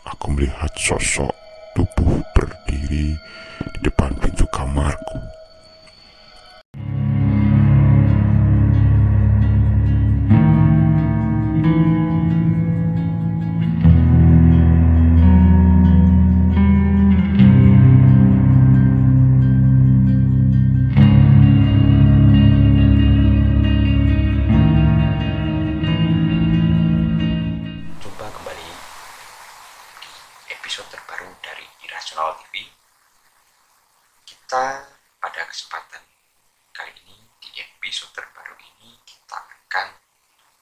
aku melihat sosok tubuh berdiri di depan pintu kamarku. Jumpa kembali di episode terbaru dari Irasional TV. Kita pada kesempatan kali ini, di episode terbaru ini, kita akan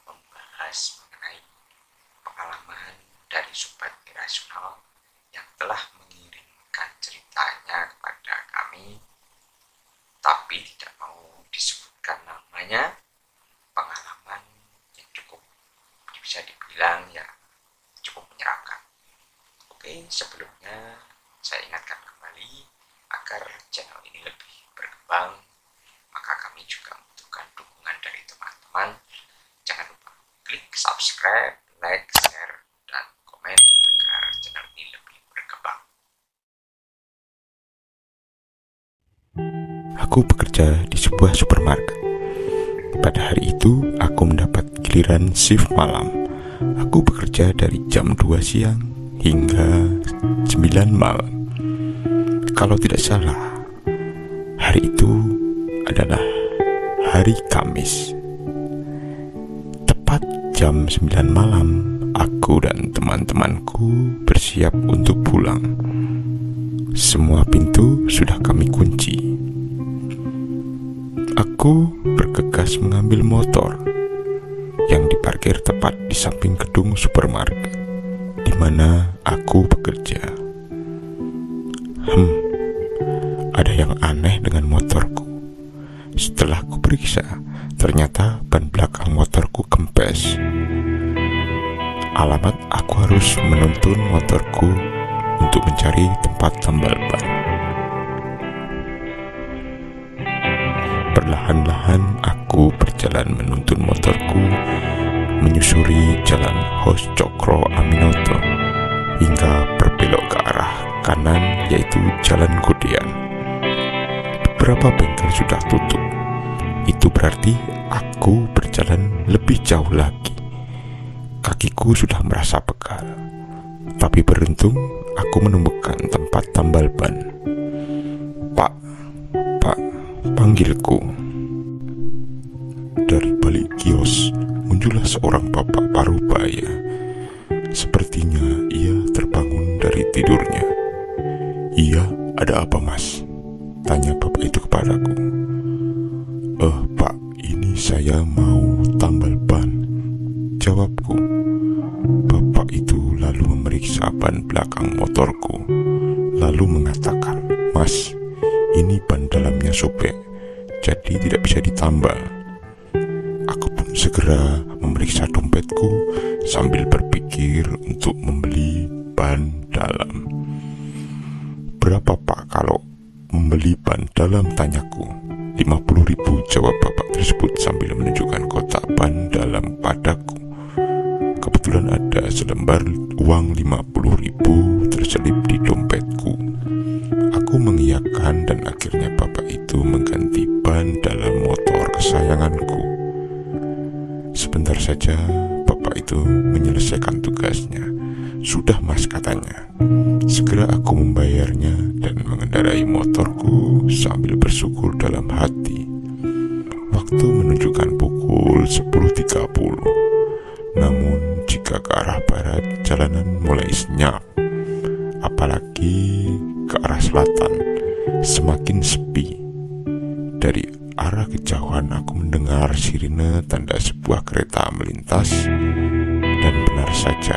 membahas mengenai pengalaman dari Sobat Irasional yang telah mengirimkan ceritanya kepada kami, tapi tidak mau disebutkan namanya. Pengalaman yang cukup bisa dibilang ya cukup menyeramkan. Oke, sebelumnya saya ingatkan kembali agar channel ini lebih berkembang, maka kami juga membutuhkan dukungan dari teman-teman. Jangan lupa klik subscribe, like, share, dan komen agar channel ini lebih berkembang. Aku bekerja di sebuah supermarket. Pada hari itu, aku mendapat giliran shift malam. Aku bekerja dari jam 2 siang hingga 9 malam. Kalau tidak salah, hari itu adalah hari Kamis. Tepat jam 9 malam, aku dan teman-temanku bersiap untuk pulang. Semua pintu sudah kami kunci. Aku bergegas mengambil motor yang diparkir tepat di samping gedung supermarket di mana aku bekerja. Ada yang aneh dengan motorku. Setelah ku periksa, ternyata ban belakang motorku kempes. Alamat aku harus menuntun motorku untuk mencari tempat tambal ban. Perlahan-lahan aku berjalan menuntun motorku menyusuri jalan Hos Cokro Aminoto hingga berbelok ke arah kanan, yaitu jalan Godean. Beberapa bengkel sudah tutup. Itu berarti aku berjalan lebih jauh lagi. Kakiku sudah merasa pegal. Tapi beruntung aku menemukan tempat tambal ban. Pak, panggilku. Dari balik kios muncullah seorang bapak parubaya. Sepertinya ia terbangun dari tidurnya. Iya, ada apa mas? Tanya bapak itu kepadaku. Pak, ini saya mau tambal ban, jawabku. Bapak itu lalu memeriksa ban belakang motorku, lalu mengatakan, Mas, ini ban dalamnya sobek, jadi tidak bisa ditambal. Aku pun segera memeriksa dompetku sambil berpikir untuk membeli ban dalam. Berapa pak kalau membeli ban dalam, tanyaku. 50.000, jawab bapak tersebut sambil menunjukkan kotak ban dalam padaku. Kebetulan ada selembar uang 50.000 terselip di dompetku. Aku mengiyakan dan akhirnya bapak itu mengganti ban dalam motor kesayanganku. Sebentar saja bapak itu menyelesaikan tugasnya. Sudah mas, katanya. Segera aku membayarnya dan mengendarai motorku sambil bersyukur dalam hati. Waktu menunjukkan pukul 10.30. Namun jika ke arah barat, jalanan mulai senyap. Apalagi ke arah selatan, semakin sepi. Dari arah kejauhan aku mendengar sirine tanda sebuah kereta melintas. Dan benar saja,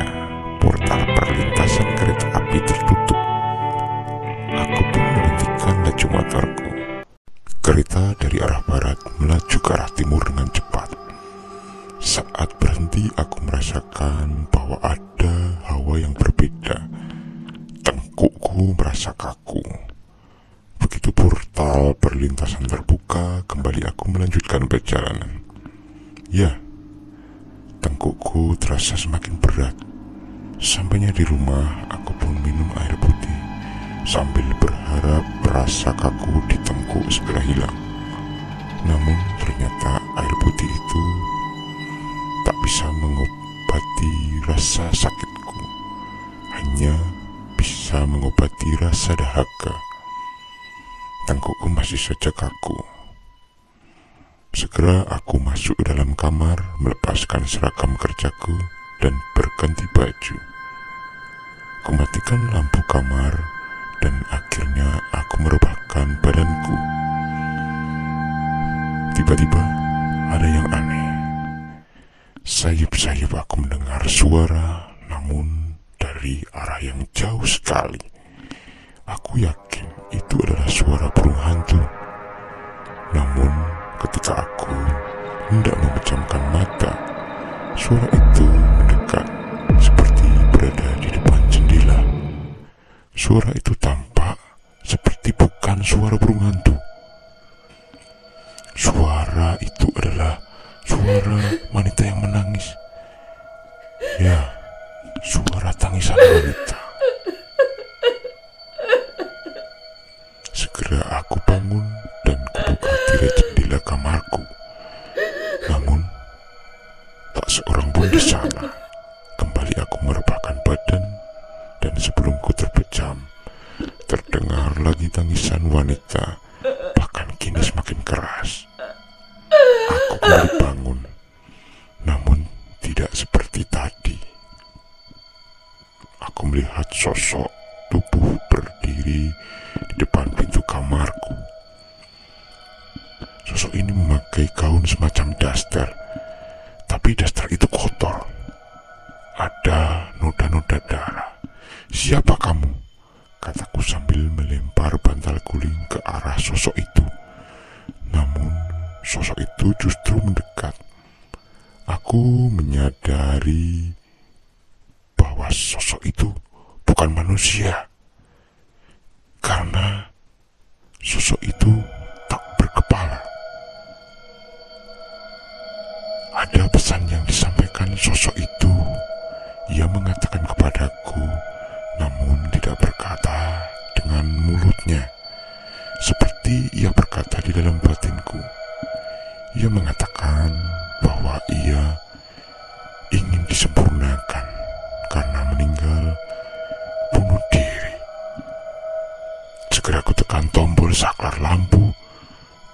portal perlintasan kereta api tertutup. Aku pun menghentikan laju motorku. Kereta dari arah barat melaju ke arah timur dengan cepat. Saat berhenti, aku merasakan bahwa ada hawa yang berbeda. Tengkukku merasa kaku. Begitu portal perlintasan terbuka, kembali aku melanjutkan perjalanan. Ya, tengkukku terasa semakin berat. Sampainya di rumah, aku pun minum air putih sambil berharap rasa kaku di tengkuk segera hilang. Namun ternyata air putih itu tak bisa mengobati rasa sakitku, hanya bisa mengobati rasa dahaga. Tengkukku masih saja kaku. Segera aku masuk dalam kamar, melepaskan seragam kerjaku dan berganti baju. Kumatikan lampu kamar dan akhirnya aku merebahkan badanku. Tiba-tiba ada yang aneh. Sayup-sayup aku mendengar suara, namun dari arah yang jauh sekali. Aku yakin itu adalah suara burung hantu. Namun ketika aku hendak memejamkan mata, suara itu mendekat seperti berada di depan jendela. Suara itu tampak seperti bukan suara burung hantu. Suara itu adalah suara wanita yang menangis. Ya, suara tangisan wanita. Segera aku bangun dan kubuka tirai jendela kamarku. Namun, tak seorang pun di sana. Kembali aku merebahkan badan dan sebelum ku terpejam, terdengar lagi tangisan wanita, bahkan kini semakin keras. Aku kembali bangun, namun tidak seperti tadi. Aku melihat sosok tubuh berdiri di depan pintu kamarku. Sosok ini memakai gaun semacam daster, tapi daster itu kotor. Ada noda-noda darah. "Siapa kamu?" kataku sambil melempar bantal guling ke arah sosok itu. Namun sosok itu justru mendekat. Aku menyadari bahwa sosok itu bukan manusia, karena sosok itu tak berkepala. Ada pesan yang disampaikan sosok itu. Ia mengatakan kepadaku, namun tidak berkata dengan mulutnya. Seperti ia berkata di dalam batinku. Ia mengatakan bahwa ia ingin disempurnakan karena meninggal bunuh diri. Segera aku tekan tombol saklar lampu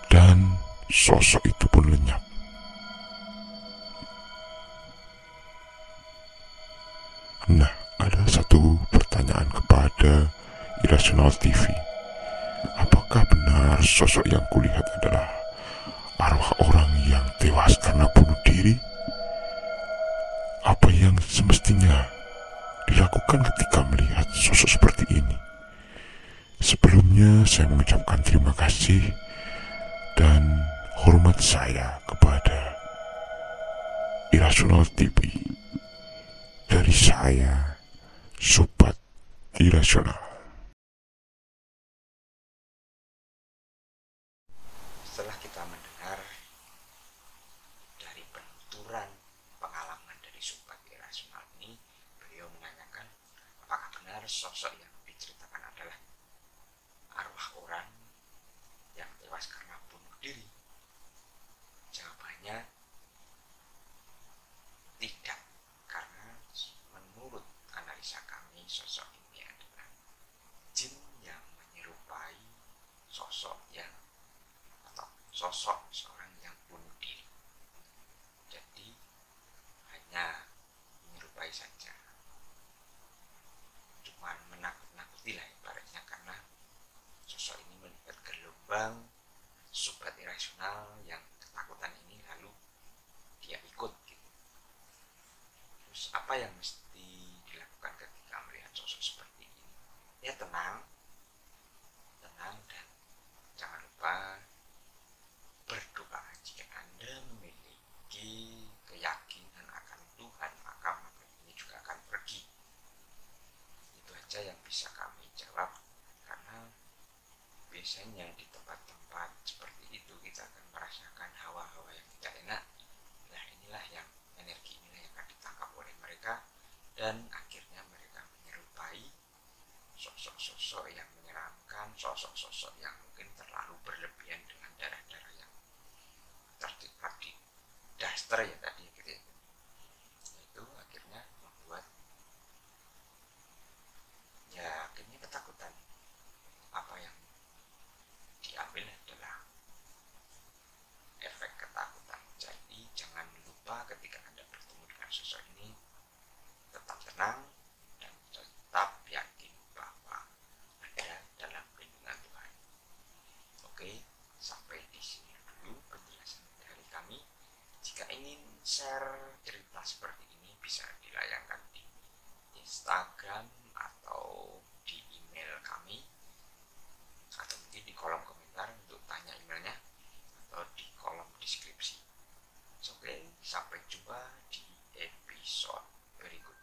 dan sosok itu pun lenyap. Nah, ada satu pertanyaan kepada Irasional TV. Apakah benar sosok yang kulihat adalah arwah orang yang tewas karena bunuh diri? Apa yang semestinya dilakukan ketika melihat sosok seperti ini? Sebelumnya saya mengucapkan terima kasih dan hormat saya kepada Irasional TV. Dari saya, Sobat Irasional. Setelah kita mendengar dari penuturan pengalaman dari Sobat Irasional ini, beliau menanyakan apakah benar sosok yang diceritakan adalah arwah orang yang tewas karena bunuh diri. Jawabannya tidak, karena menurut analisa kami sosok ini adalah jin yang menyerupai sosok yang atau sosok seorang yang bunuh diri. Jadi hanya menyerupai saja, cuman menakut-nakuti lah ibaratnya, karena sosok ini melihat gelombang Sobat Irasional yang ketakutan ini, lalu dia ikut gitu. Terus apa yang mesti dilakukan ketika melihat sosok seperti ini? Ya tenang dan jangan lupa berdoa. Jika Anda memiliki keyakinan akan Tuhan, maka ini juga akan pergi. Itu aja yang bisa kami jawab, karena biasanya di tempat-tempat seperti itu kita akan merasakan hawa-hawa yang tidak enak. Nah, inilah yang energi inilah yang akan ditangkap oleh mereka dan akhirnya kolom komentar untuk tanya emailnya atau di kolom deskripsi. Oke, sampai jumpa di episode berikutnya.